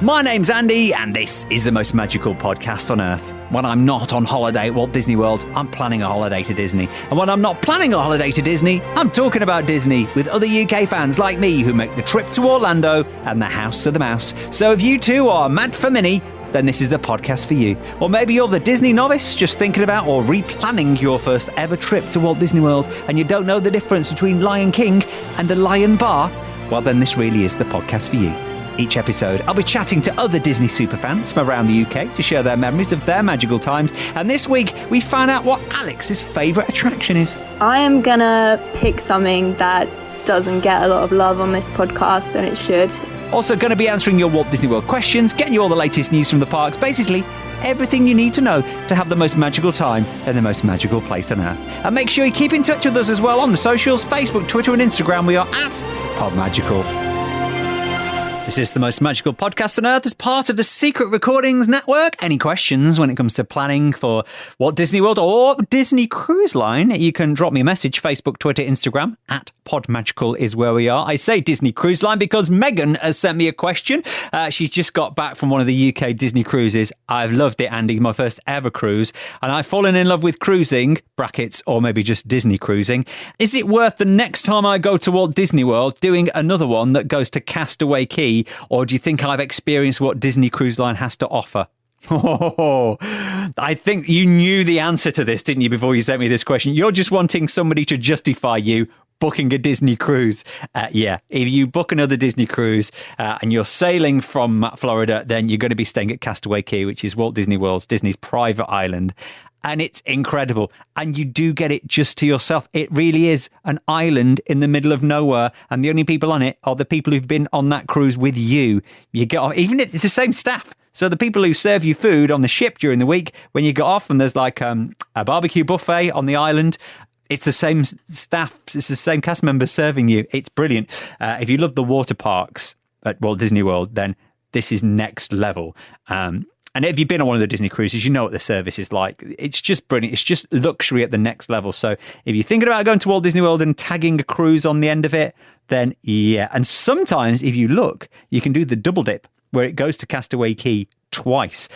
My name's Andy, and this is the most magical podcast on earth. When I'm not on holiday at Walt Disney World, I'm planning a holiday to Disney. And when I'm not planning a holiday to Disney, I'm talking about Disney with other UK fans like me who make the trip to Orlando and the house of the mouse. So if you too are mad for Minnie, then this is the podcast for you. Or maybe you're the Disney novice just thinking about or replanning your first ever trip to Walt Disney World and you don't know the difference between Lion King and a Lion Bar. Well, then this really is the podcast for you. Each episode, I'll be chatting to other Disney superfans from around the UK to share their memories of their magical times. And this week, we found out what Alex's favourite attraction is. I am gonna pick something that doesn't get a lot of love on this podcast, and it should. Also going to be answering your Walt Disney World questions, getting you all the latest news from the parks, basically everything you need to know to have the most magical time in the most magical place on earth. And make sure you keep in touch with us as well on the socials, Facebook, Twitter and Instagram. We are at PodMagical. This is the most magical podcast on earth as part of the Secret Recordings Network. Any questions when it comes to planning for Walt Disney World or Disney Cruise Line, you can drop me a message, Facebook, Twitter, Instagram, at PodMagical is where we are. I say Disney Cruise Line because Megan has sent me a question. She's just got back from one of the UK Disney cruises. I've loved it, Andy, my first ever cruise. And I've fallen in love with cruising, brackets, or maybe just Disney cruising. Is it worth the next time I go to Walt Disney World doing another one that goes to Castaway Cay? Or do you think I've experienced what Disney Cruise Line has to offer? Oh, I think you knew the answer to this, didn't you, before you sent me this question? You're just wanting somebody to justify you booking a Disney cruise. Yeah, if you book another Disney cruise and you're sailing from Florida, then you're going to be staying at Castaway Cay, which is Walt Disney World's Disney's private island. And it's incredible. And you do get it just to yourself. It really is an island in the middle of nowhere. And the only people on it are the people who've been on that cruise with you. You get off, even if it's the same staff. So the people who serve you food on the ship during the week, when you get off and there's like a barbecue buffet on the island, it's the same staff. It's the same cast members serving you. It's brilliant. If you love the water parks at Walt Disney World, then this is next level. And if you've been on one of the Disney cruises, you know what the service is like. It's just brilliant. It's just luxury at the next level. So if you're thinking about going to Walt Disney World and tagging a cruise on the end of it, then yeah. And sometimes if you look, you can do the double dip where it goes to Castaway Cay twice.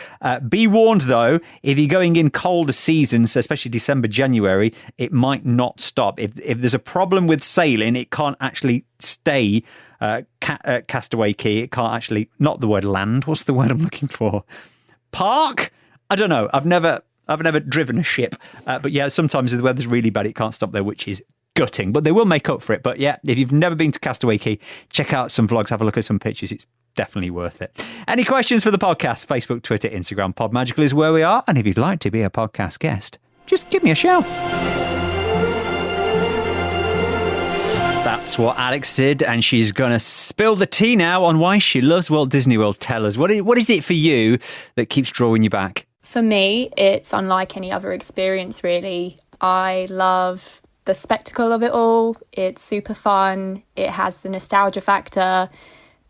Be warned though, if you're going in colder seasons, especially December, January, it might not stop. If there's a problem with sailing, it can't actually stay Castaway Cay. It can't actually, not the word land. What's the word I'm looking for? Park? I don't know. I've never driven a ship. But yeah, sometimes if the weather's really bad, it can't stop there, which is gutting. But they will make up for it. But yeah, if you've never been to Castaway Cay, check out some vlogs, have a look at some pictures. It's definitely worth it. Any questions for the podcast? Facebook, Twitter, Instagram, PodMagical is where we are. And if you'd like to be a podcast guest, just give me a shout. That's what Alex did, and she's going to spill the tea now on why she loves Walt Disney World. Tell us, what is it for you that keeps drawing you back? For me, it's unlike any other experience, really. I love the spectacle of it all. It's super fun. It has the nostalgia factor.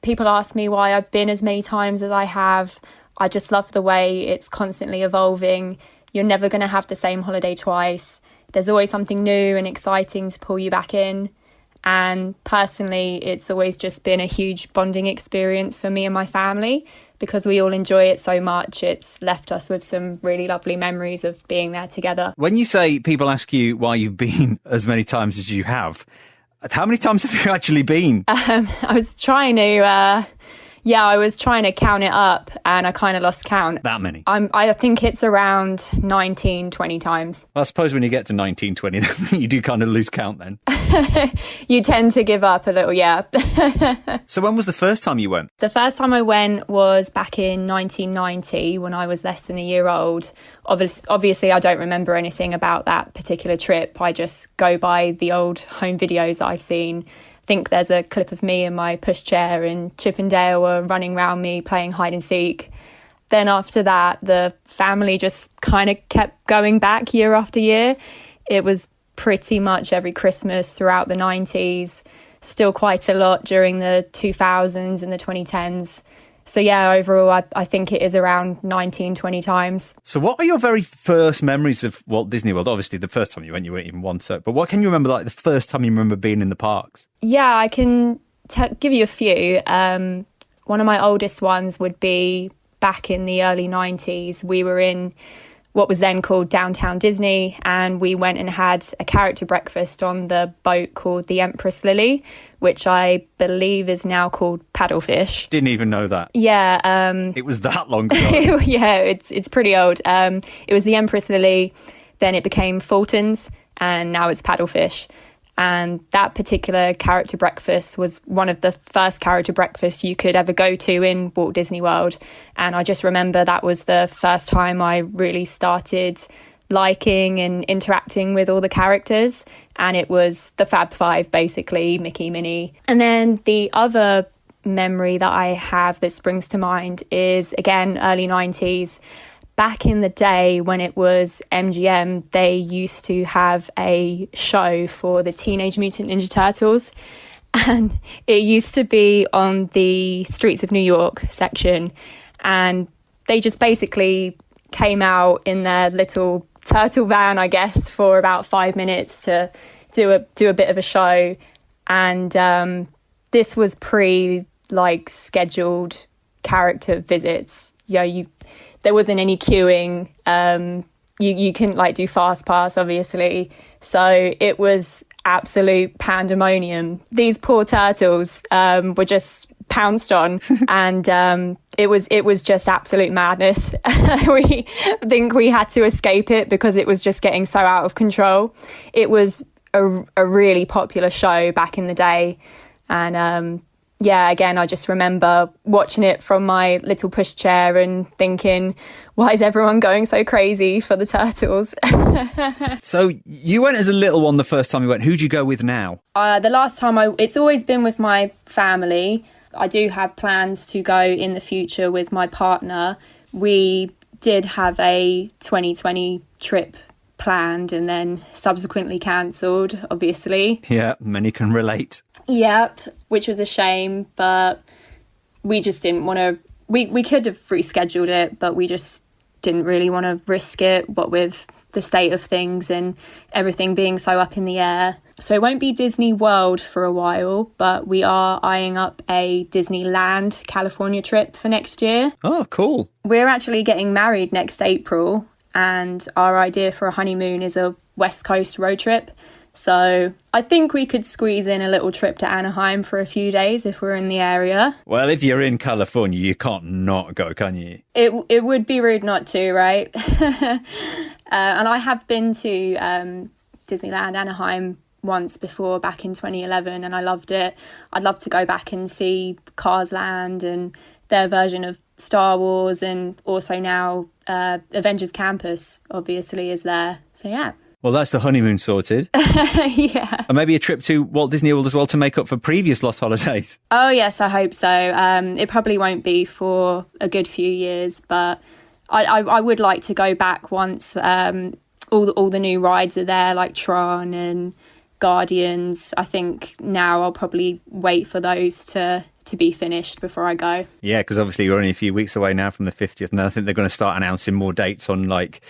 People ask me why I've been as many times as I have. I just love the way it's constantly evolving. You're never going to have the same holiday twice. There's always something new and exciting to pull you back in. And personally, it's always just been a huge bonding experience for me and my family because we all enjoy it so much. It's left us with some really lovely memories of being there together. When you say people ask you why you've been as many times as you have, how many times have you actually been? I was trying to count it up and I kind of lost count. That many? I think it's around 19, 20 times. Well, I suppose when you get to 19, 20, you do kind of lose count then. You tend to give up a little, yeah. So when was the first time you went? The first time I went was back in 1990 when I was less than a year old. Obviously, I don't remember anything about that particular trip. I just go by the old home videos that I've seen. I think there's a clip of me in my pushchair and Chip and Dale were running around me playing hide and seek. Then after that, the family just kind of kept going back year after year. It was pretty much every Christmas throughout the 90s, still quite a lot during the 2000s and the 2010s. So yeah, overall, I think it is around 19, 20 times. So what are your very first memories of Walt Disney World? Obviously, the first time you went even once, but what can you remember, like the first time you remember being in the parks? Yeah, I can give you a few. one of my oldest ones would be back in the early 90s. We were in what was then called Downtown Disney, and we went and had a character breakfast on the boat called the Empress Lily, which I believe is now called Paddlefish. Didn't even know that. Yeah. It was that long ago. Yeah, it's pretty old. It was the Empress Lily, then it became Fulton's, and now it's Paddlefish. And that particular character breakfast was one of the first character breakfasts you could ever go to in Walt Disney World. And I just remember that was the first time I really started liking and interacting with all the characters. And it was the Fab Five, basically, Mickey, Minnie. And then the other memory that I have that springs to mind is, again, early 90s. Back in the day when it was MGM, they used to have a show for the Teenage Mutant Ninja Turtles. And it used to be on the Streets of New York section. And they just basically came out in their little turtle van, I guess, for about 5 minutes to do a bit of a show. And this was scheduled character visits. There wasn't any queuing. You couldn't do FastPass, obviously. So it was absolute pandemonium. These poor turtles were just pounced on, and it was just absolute madness. We think we had to escape it because it was just getting so out of control. It was a really popular show back in the day, and again, I just remember watching it from my little pushchair and thinking, why is everyone going so crazy for the turtles? So you went as a little one the first time you went. Who'd you go with now? The last time it's always been with my family. I do have plans to go in the future with my partner. We did have a 2020 trip planned and then subsequently cancelled, obviously. Yeah, many can relate. Yep, which was a shame, but we just didn't want to... We could have rescheduled it, but we just didn't really want to risk it, what with the state of things and everything being so up in the air. So it won't be Disney World for a while, but we are eyeing up a Disneyland California trip for next year. Oh, cool. We're actually getting married next April, and our idea for a honeymoon is a West Coast road trip. So I think we could squeeze in a little trip to Anaheim for a few days if we're in the area. Well, if you're in California, you can't not go, can you? It would be rude not to, right? And I have been to Disneyland Anaheim once before, back in 2011, and I loved it. I'd love to go back and see Cars Land and their version of Star Wars, and also now Avengers Campus obviously is there. So yeah. Well, that's the honeymoon sorted. Yeah. And maybe a trip to Walt Disney World as well to make up for previous lost holidays. Oh yes, I hope so. It probably won't be for a good few years, but I would like to go back once all the new rides are there, like Tron and Guardians. I think now I'll probably wait for those to be finished before I go. Yeah, because obviously you're only a few weeks away now from the 50th, and I think they're going to start announcing more dates on like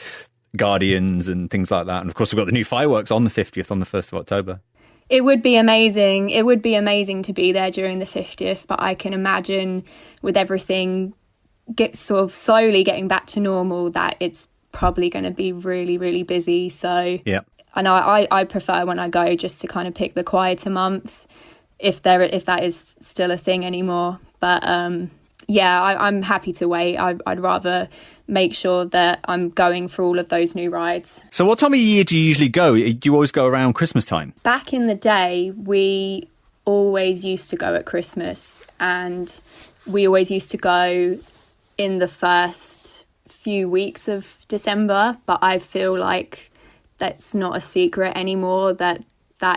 Guardians and things like that. And of course, we've got the new fireworks on the 50th, on the 1st of October. It would be amazing. It would be amazing to be there during the 50th, but I can imagine with everything sort of slowly getting back to normal that it's probably going to be really, really busy. So yeah. And I prefer when I go just to kind of pick the quieter months, if that is still a thing anymore. But I'm happy to wait. I'd rather make sure that I'm going for all of those new rides. So what time of year do you usually go? Do you always go around Christmas time? Back in the day, we always used to go at Christmas, and we always used to go in the first few weeks of December. But I feel like that's not a secret anymore, that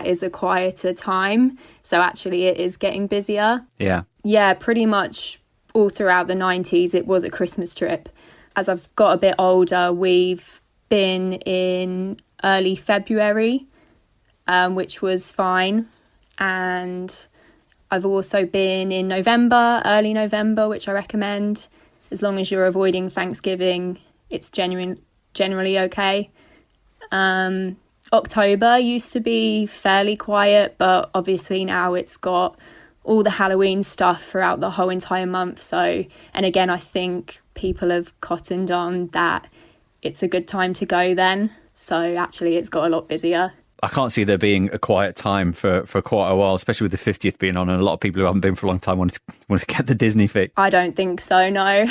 is a quieter time. So actually it is getting busier. Yeah, pretty much all throughout the 90s it was a Christmas trip. As I've got a bit older, we've been in early February, which was fine. And I've also been in November, early November, which I recommend. As long as you're avoiding Thanksgiving, it's generally okay. October used to be fairly quiet, but obviously now it's got all the Halloween stuff throughout the whole entire month. So, and again, I think people have cottoned on that it's a good time to go then. So actually it's got a lot busier. I can't see there being a quiet time for quite a while, especially with the 50th being on, and a lot of people who haven't been for a long time want to get the Disney fix. I don't think so, no.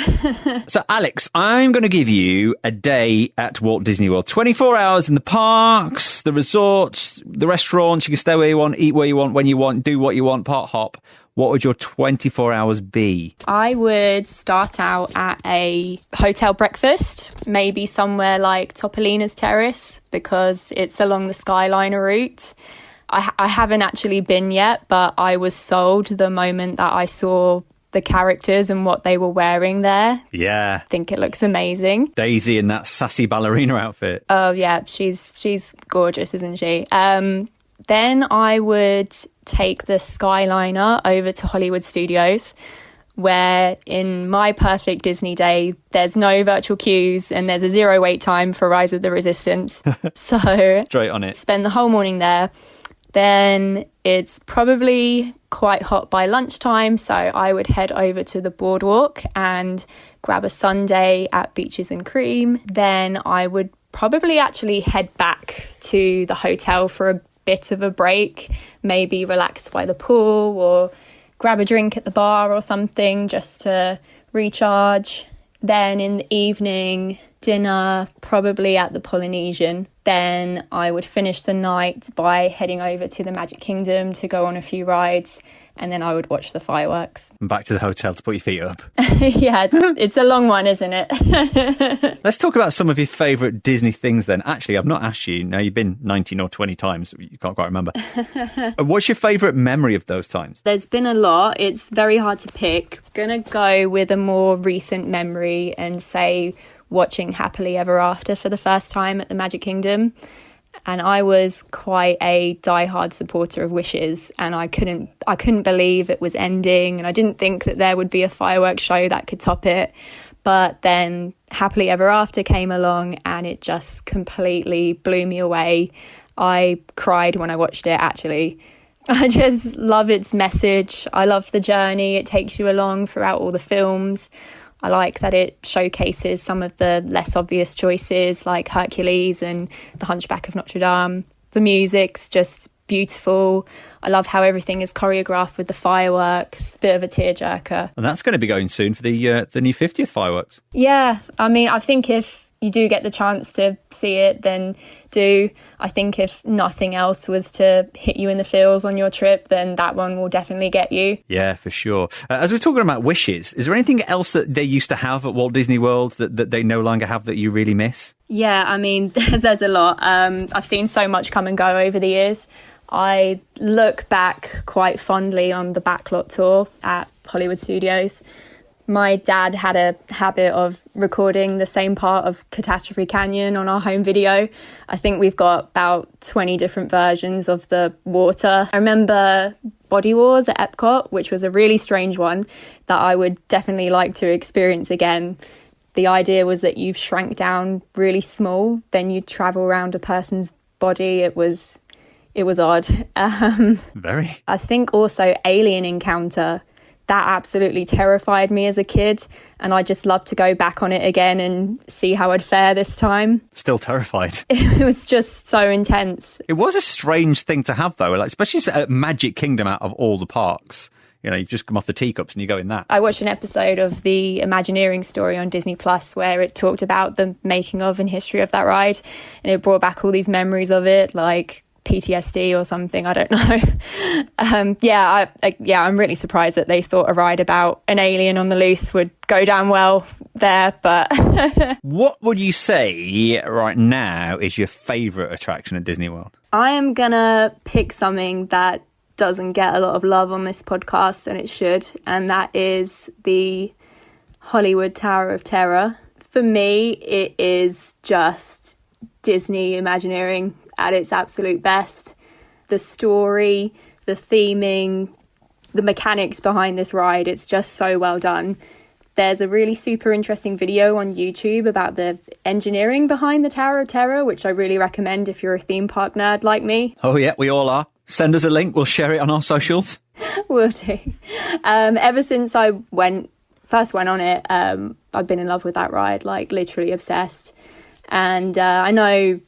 So, Alex, I'm going to give you a day at Walt Disney World. 24 hours in the parks, the resorts, the restaurants. You can stay where you want, eat where you want, when you want, do what you want, part hop. What would your 24 hours be? I would start out at a hotel breakfast, maybe somewhere like Toppolinos Terrace, because it's along the Skyliner route. I haven't actually been yet, but I was sold the moment that I saw the characters and what they were wearing there. Yeah. I think it looks amazing. Daisy in that sassy ballerina outfit. Oh, yeah. She's gorgeous, isn't she? Then I would take the Skyliner over to Hollywood Studios, where in my perfect Disney day, there's no virtual queues and there's a 0 wait time for Rise of the Resistance. So straight on it. Spend the whole morning there. Then it's probably quite hot by lunchtime, so I would head over to the boardwalk and grab a sundae at Beaches and Cream. Then I would probably actually head back to the hotel for a bit of a break, maybe relax by the pool or grab a drink at the bar or something just to recharge. Then in the evening, dinner probably at the Polynesian. Then I would finish the night by heading over to the Magic Kingdom to go on a few rides, and then I would watch the fireworks. And back to the hotel to put your feet up. Yeah, it's a long one, isn't it? Let's talk about some of your favourite Disney things then. Actually, I've not asked you. Now, you've been 19 or 20 times. You can't quite remember. What's your favourite memory of those times? There's been a lot. It's very hard to pick. Gonna go with a more recent memory and say watching Happily Ever After for the first time at the Magic Kingdom. And I was quite a diehard supporter of Wishes, and I couldn't believe it was ending, and I didn't think that there would be a fireworks show that could top it. But then Happily Ever After came along and it just completely blew me away. I cried when I watched it, actually. I just love its message. I love the journey it takes you along throughout all the films. I like that it showcases some of the less obvious choices like Hercules and The Hunchback of Notre Dame. The music's just beautiful. I love how everything is choreographed with the fireworks. Bit of a tearjerker. And that's going to be going soon for the new 50th fireworks. Yeah, I mean, I think if you do get the chance to see it, then do. I think if nothing else was to hit you in the feels on your trip, then that one will definitely get you. Yeah, for sure. As we're talking about Wishes, is there anything else that they used to have at Walt Disney World that they no longer have that you really miss? Yeah, I mean, there's a lot. I've seen so much come and go over the years. I look back quite fondly on the backlot tour at Hollywood Studios. My dad had a habit of recording the same part of Catastrophe Canyon on our home video. I think we've got about 20 different versions of the water. I remember Body Wars at Epcot, which was a really strange one that I would definitely like to experience again. The idea was that you shrank down really small, then you'd travel around a person's body. It was odd. Very. I think also Alien Encounter, that absolutely terrified me as a kid, and I just love to go back on it again and see how I'd fare this time. Still terrified. It was just so intense. It was a strange thing to have, though, like, especially at Magic Kingdom out of all the parks. You know, you just come off the teacups and you go in that. I watched an episode of the Imagineering story on Disney Plus where it talked about the making of and history of that ride, and it brought back all these memories of it, like PTSD or something, I don't know. I'm really surprised that they thought a ride about an alien on the loose would go down well there, but What would you say right now is your favourite attraction at Disney World? I am gonna pick something that doesn't get a lot of love on this podcast, and it should, and that is the Hollywood Tower of Terror. For me, it is just Disney Imagineering at its absolute best. The story, the theming, the mechanics behind this ride, it's just so well done. There's a really super interesting video on YouTube about the engineering behind the Tower of Terror, which I really recommend if you're a theme park nerd like me. Oh yeah, we all are. Send us a link. We'll share it on our socials. Will do. Ever since I first went on it, I've been in love with that ride, like literally obsessed. And I know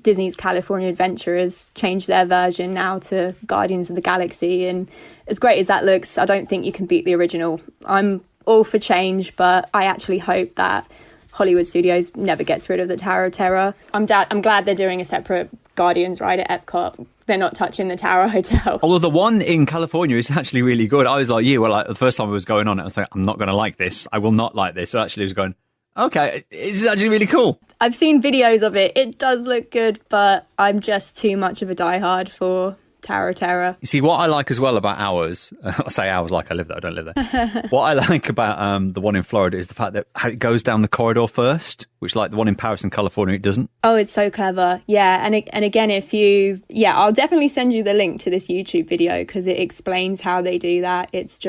Disney's California Adventure has changed their version now to Guardians of the Galaxy. And as great as that looks, I don't think you can beat the original. I'm all for change, but I actually hope that Hollywood Studios never gets rid of the Tower of Terror. I'm glad they're doing a separate Guardians ride at Epcot. They're not touching the Tower Hotel. Although the one in California is actually really good. I was like you. Well, like the first time I was going on it, I was like, I'm not going to like this. I will not like this. So actually I was going, okay, it's actually really cool. I've seen videos of it. It does look good, but I'm just too much of a diehard for Tower of Terror. You see, what I like as well about ours, I say ours like I live there, I don't live there. What I like about the one in Florida is the fact that how it goes down the corridor first, which like the one in Paris and California, it doesn't. Oh, it's so clever. Yeah. And again, I'll definitely send you the link to this YouTube video because it explains how they do that. It's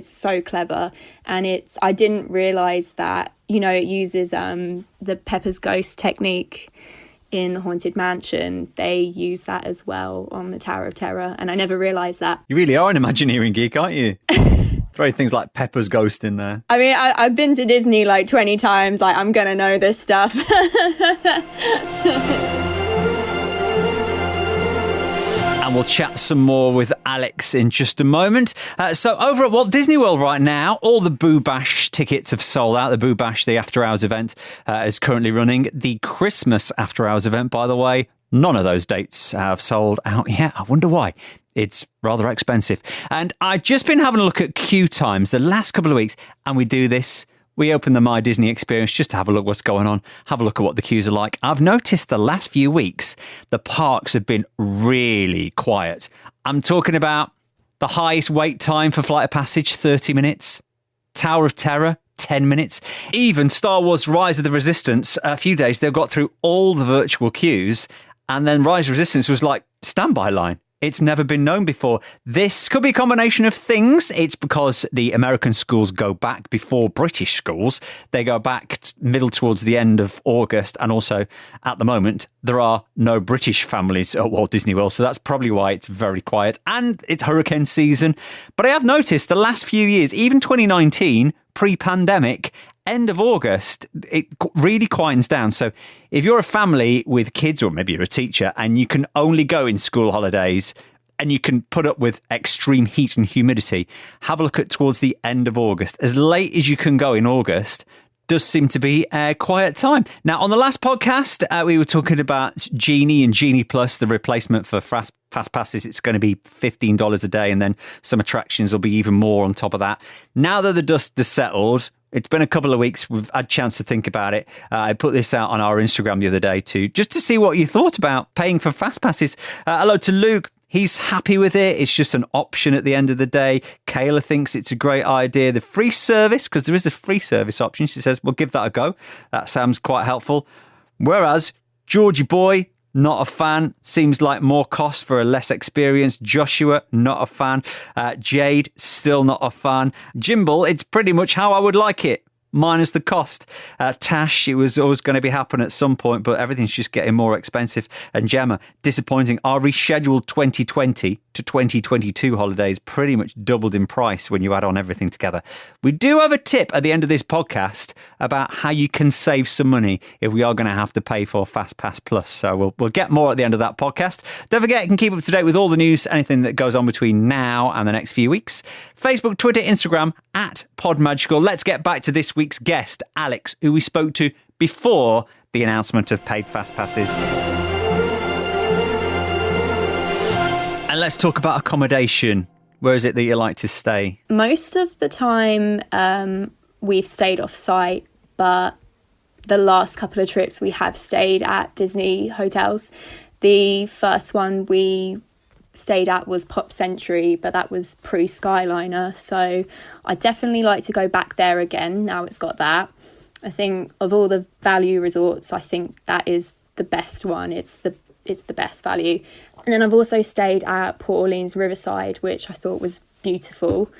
so clever. And I didn't realise that, it uses the Pepper's Ghost technique in the Haunted Mansion. They use that as well on the Tower of Terror, and I never realised that. You really are an Imagineering geek, aren't you? Throwing things like Pepper's Ghost in there. I mean, I've been to Disney like 20 times. Like, I'm going to know this stuff. And we'll chat some more with Alex in just a moment. So over at Walt Disney World right now, all the Boo Bash tickets have sold out. The Boo Bash, the After Hours event, is currently running. The Christmas After Hours event, by the way, none of those dates have sold out yet. I wonder why. It's rather expensive. And I've just been having a look at queue times the last couple of weeks, and we do this. We open the My Disney experience just to have a look what's going on, have a look at what the queues are like. I've noticed the last few weeks, the parks have been really quiet. I'm talking about the highest wait time for Flight of Passage, 30 minutes. Tower of Terror, 10 minutes. Even Star Wars Rise of the Resistance, a few days, they got through all the virtual queues, and then Rise of Resistance was like standby line. It's never been known before. This could be a combination of things. It's because the American schools go back before British schools. They go back middle towards the end of August. And also, at the moment, there are no British families at Walt Disney World. So that's probably why it's very quiet. And it's hurricane season. But I have noticed the last few years, even 2019, pre-pandemic, end of August, it really quietens down. So if you're a family with kids, or maybe you're a teacher, and you can only go in school holidays and you can put up with extreme heat and humidity, have a look at towards the end of August. As late as you can go in August does seem to be a quiet time. Now, on the last podcast, we were talking about Genie and Genie Plus, the replacement for FastPasses. It's going to be $15 a day, and then some attractions will be even more on top of that. Now that the dust has settled, it's been a couple of weeks. We've had a chance to think about it. I put this out on our Instagram the other day too, just to see what you thought about paying for FastPasses. Hello to Luke. He's happy with it. It's just an option at the end of the day. Kayla thinks it's a great idea. The free service, because there is a free service option, she says, we'll give that a go. That sounds quite helpful. Whereas Georgie Boy, not a fan. Seems like more cost for a less experience. Joshua, not a fan. Jade, still not a fan. Jimble, it's pretty much how I would like it, minus the cost. Tash, it was always going to be happening at some point, but everything's just getting more expensive. And Gemma, disappointing. Our rescheduled 2020 to 2022 holidays pretty much doubled in price when you add on everything together. We do have a tip at the end of this podcast about how you can save some money if we are going to have to pay for FastPass Plus. So we'll get more at the end of that podcast. Don't forget, you can keep up to date with all the news, anything that goes on between now and the next few weeks. Facebook, Twitter, Instagram, @PodMagical. Let's get back to this week's guest, Alex, who we spoke to before the announcement of paid FastPasses. And let's talk about accommodation. Where is it that you like to stay? Most of the time, we've stayed off site, but the last couple of trips we have stayed at Disney hotels. The first one we stayed at was Pop Century, but that was pre-Skyliner. So I definitely like to go back there again now it's got that. I think of all the value resorts, I think that is the best one. It's the best value. And then I've also stayed at Port Orleans Riverside, which I thought was beautiful.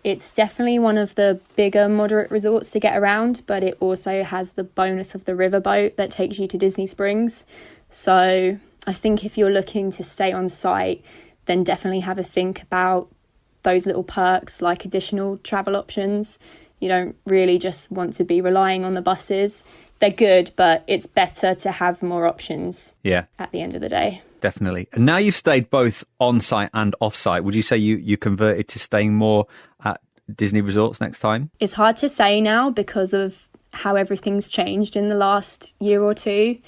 It's definitely one of the bigger moderate resorts to get around, but it also has the bonus of the riverboat that takes you to Disney Springs. So I think if you're looking to stay on site, then definitely have a think about those little perks, like additional travel options. You don't really just want to be relying on the buses. They're good, but it's better to have more options at the end of the day. Definitely. And now you've stayed both on-site and off-site. Would you say you converted to staying more at Disney resorts next time? It's hard to say now because of how everything's changed in the last year or two.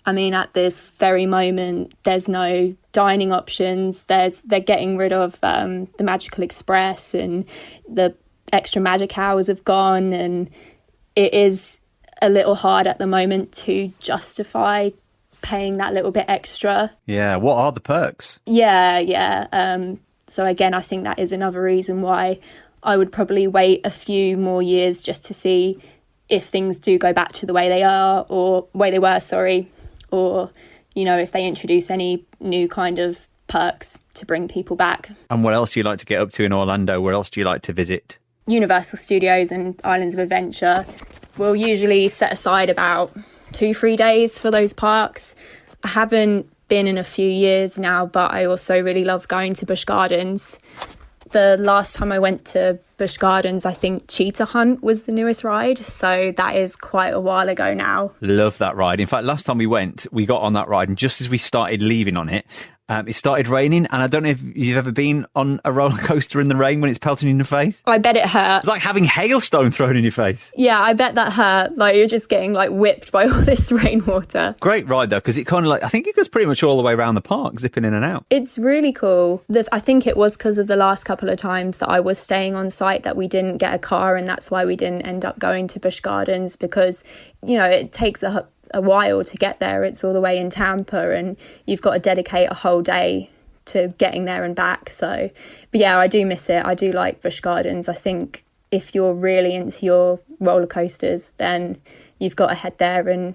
I mean, at this very moment, there's no dining options. They're getting rid of the Magical Express, and the extra magic hours have gone, and it is a little hard at the moment to justify paying that little bit extra. Yeah, what are the perks? Yeah. So again, I think that is another reason why I would probably wait a few more years just to see if things do go back to the way they are, or way they were, or, you know, if they introduce any new kind of perks to bring people back. And what else do you like to get up to in Orlando? Where else do you like to visit? Universal Studios and Islands of Adventure. We'll usually set aside about 2-3 days for those parks. I haven't been in a few years now, but I also really love going to Busch Gardens. The last time I went to Busch Gardens, I think Cheetah Hunt was the newest ride. So that is quite a while ago now. Love that ride. In fact, last time we went, we got on that ride, and just as we started leaving on it, it started raining. And I don't know if you've ever been on a roller coaster in the rain when it's pelting in your face. I bet it hurt. It's like having hailstone thrown in your face. Yeah, I bet that hurt. Like, you're just getting like whipped by all this rainwater. Great ride though, because it kind of like, I think it goes pretty much all the way around the park, zipping in and out. It's really cool. I think it was because of the last couple of times that I was staying on site that we didn't get a car, and that's why we didn't end up going to Busch Gardens, because, you know, it takes a while to get there. It's all the way in Tampa, and you've got to dedicate a whole day to getting there and back. So, but yeah, I do miss it. I do like Busch Gardens. I think if you're really into your roller coasters, then you've got to head there and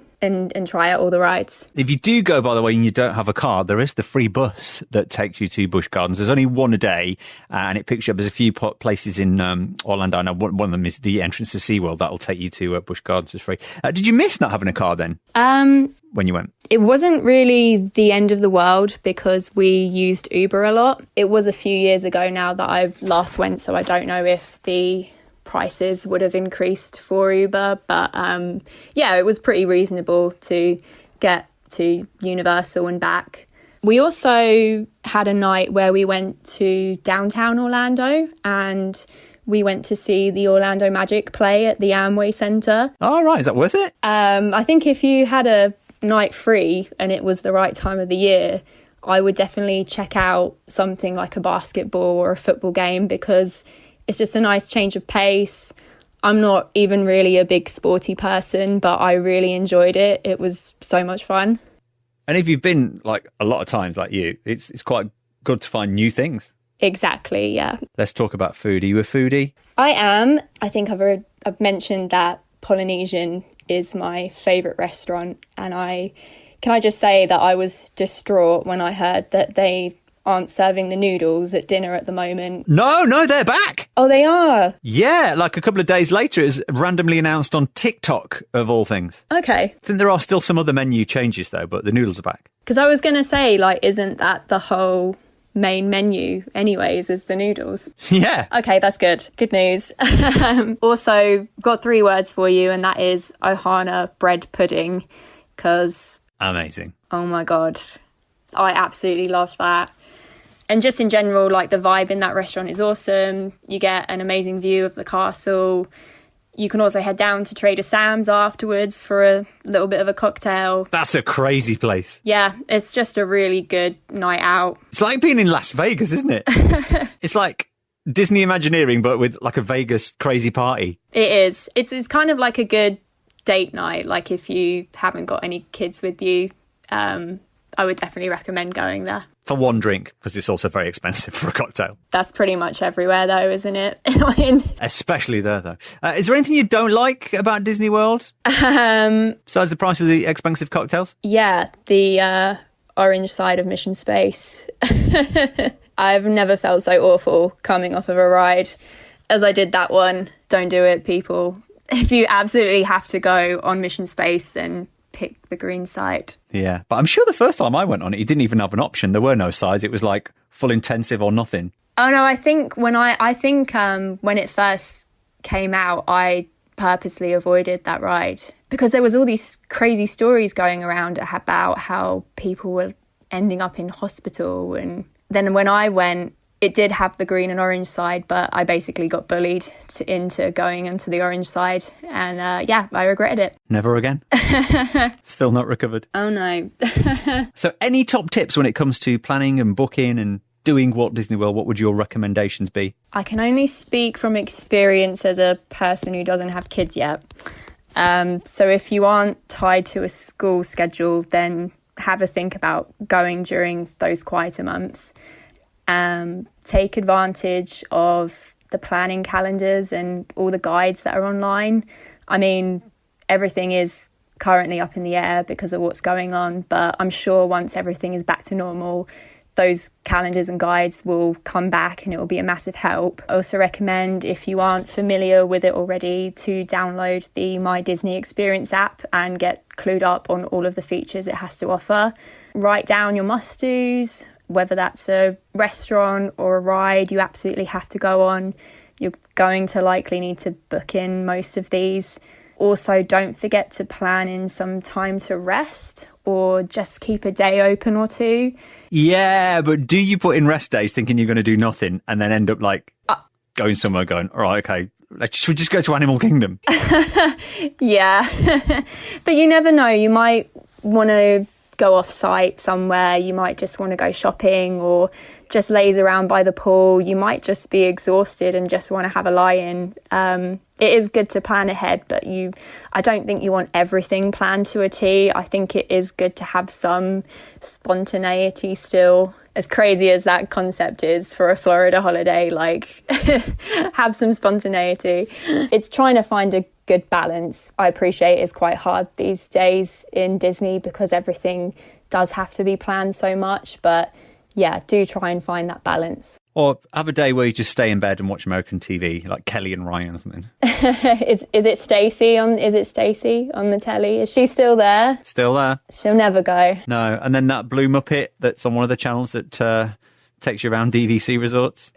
try out all the rides. If you do go, by the way, and you don't have a car, there is the free bus that takes you to Busch Gardens. There's only one a day, and it picks you up. There's a few places in Orlando. Now, one of them is the entrance to SeaWorld. That'll take you to Busch Gardens for free. Did you miss not having a car then? When you went? It wasn't really the end of the world because we used Uber a lot. It was a few years ago now that I last went, so I don't know if the prices would have increased for Uber, but yeah, it was pretty reasonable to get to Universal and back. We also had a night where we went to downtown Orlando, and we went to see the Orlando Magic play at the Amway Center. Oh, right. Is that worth it? I think if you had a night free and it was the right time of the year, I would definitely check out something like a basketball or a football game, because it's just a nice change of pace. I'm not even really a big sporty person, but I really enjoyed it. It was so much fun. And if you've been like a lot of times like you, it's quite good to find new things. Exactly, yeah. Let's talk about food. Are you a foodie? I am. I think I've mentioned that Polynesian is my favourite restaurant, and can I just say that I was distraught when I heard that they aren't serving the noodles at dinner at the moment. No, they're back. Oh, they are? Yeah, like a couple of days later, it was randomly announced on TikTok, of all things. Okay. I think there are still some other menu changes, though, but the noodles are back. Because I was going to say, like, isn't that the whole main menu anyways, is the noodles? Yeah. Okay, that's good. Good news. Also, got 3 words for you, and that is Ohana bread pudding, because... Amazing. Oh, my God. I absolutely love that. And just in general, like, the vibe in that restaurant is awesome. You get an amazing view of the castle. You can also head down to Trader Sam's afterwards for a little bit of a cocktail. That's a crazy place. Yeah, it's just a really good night out. It's like being in Las Vegas, isn't it? It's like Disney Imagineering, but with like a Vegas crazy party. It is. It's kind of like a good date night. Like, if you haven't got any kids with you, I would definitely recommend going there. For one drink, because it's also very expensive for a cocktail. That's pretty much everywhere, though, isn't it? Especially there, though. Is there anything you don't like about Disney World? Besides the price of the expensive cocktails? Yeah, the orange side of Mission Space. I've never felt so awful coming off of a ride as I did that one. Don't do it, people. If you absolutely have to go on Mission Space, then pick the green side. Yeah, but I'm sure the first time I went on it, you didn't even have an option. There were no sides. It was like full intensive or nothing. Oh no, I think when it first came out, I purposely avoided that ride because there was all these crazy stories going around about how people were ending up in hospital. And then when I went, it did have the green and orange side, but I basically got bullied into going into the orange side. And I regretted it. Never again? Still not recovered? Oh no. So any top tips when it comes to planning and booking and doing Walt Disney World? What would your recommendations be? I can only speak from experience as a person who doesn't have kids yet. So if you aren't tied to a school schedule, then have a think about going during those quieter months. Take advantage of the planning calendars and all the guides that are online. I mean, everything is currently up in the air because of what's going on, but I'm sure once everything is back to normal, those calendars and guides will come back and it will be a massive help. I also recommend, if you aren't familiar with it already, to download the My Disney Experience app and get clued up on all of the features it has to offer. Write down your must-dos, whether that's a restaurant or a ride you absolutely have to go on. You're going to likely need to book in most of these. Also, don't forget to plan in some time to rest or just keep a day open or two. Yeah, but do you put in rest days thinking you're going to do nothing and then end up like going somewhere going, all right, okay, should we just go to Animal Kingdom? Yeah, but you never know. You might want to go off site somewhere. You might just want to go shopping or just laze around by the pool. You might just be exhausted and just want to have a lie-in. It is good to plan ahead, but I don't think you want everything planned to a T. I think it is good to have some spontaneity still. As crazy as that concept is for a Florida holiday, like have some spontaneity. It's trying to find a good balance. I appreciate it's quite hard these days in Disney because everything does have to be planned so much, but yeah, do try and find that balance. Or have a day where you just stay in bed and watch American TV, like Kelly and Ryan or something. Is it Stacey on the telly? Is she still there? Still there. She'll never go. No, and then that Blue Muppet that's on one of the channels that takes you around DVC resorts.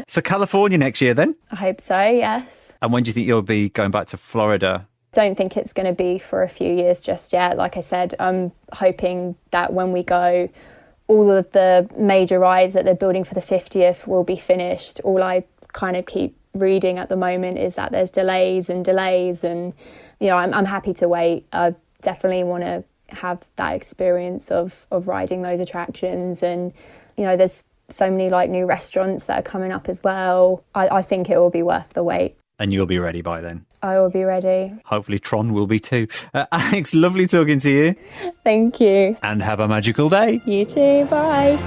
So California next year then? I hope so, yes. And when do you think you'll be going back to Florida? Don't think it's going to be for a few years just yet. Like I said, I'm hoping that when we go, all of the major rides that they're building for the 50th will be finished. All I kind of keep reading at the moment is that there's delays and, you know, I'm happy to wait. I definitely want to have that experience of riding those attractions. And, you know, there's so many like new restaurants that are coming up as well. I think it will be worth the wait. And you'll be ready by then? I will be ready. Hopefully Tron will be too. Alex, lovely talking to you. Thank you. And have a magical day. You too. Bye.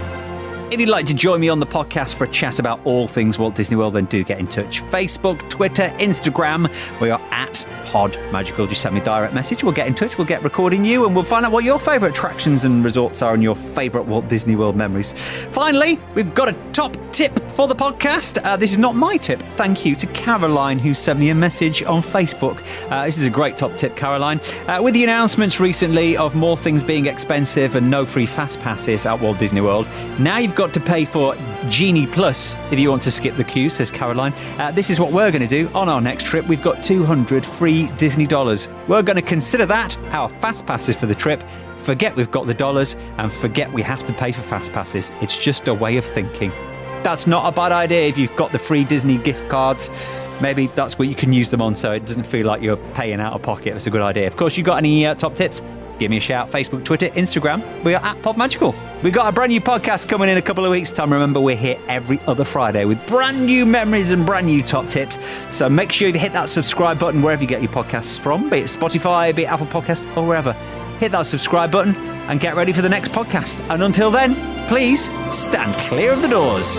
If you'd like to join me on the podcast for a chat about all things Walt Disney World, then do get in touch. Facebook, Twitter, Instagram. We are at Pod Magical. Just send me a direct message. We'll get in touch. We'll get recording you and we'll find out what your favourite attractions and resorts are and your favourite Walt Disney World memories. Finally, we've got a top tip for the podcast. This is not my tip. Thank you to Caroline, who sent me a message on Facebook. This is a great top tip, Caroline. With the announcements recently of more things being expensive and no free fast passes at Walt Disney World, now you've got to pay for Genie Plus if you want to skip the queue, says Caroline. This is what we're going to do on our next trip. We've got 200 free Disney dollars. We're going to consider that our fast passes for the trip. Forget we've got the dollars and forget we have to pay for fast passes. It's just a way of thinking. That's not a bad idea if you've got the free Disney gift cards. Maybe that's what you can use them on so it doesn't feel like you're paying out of pocket. That's a good idea. Of course, you got any top tips? Give me a shout. Facebook, Twitter, Instagram. We are at PodMagical. We've got a brand new podcast coming in a couple of weeks' time. Remember, we're here every other Friday with brand new memories and brand new top tips. So make sure you hit that subscribe button wherever you get your podcasts from, be it Spotify, be it Apple Podcasts, or wherever. Hit that subscribe button and get ready for the next podcast. And until then, please stand clear of the doors.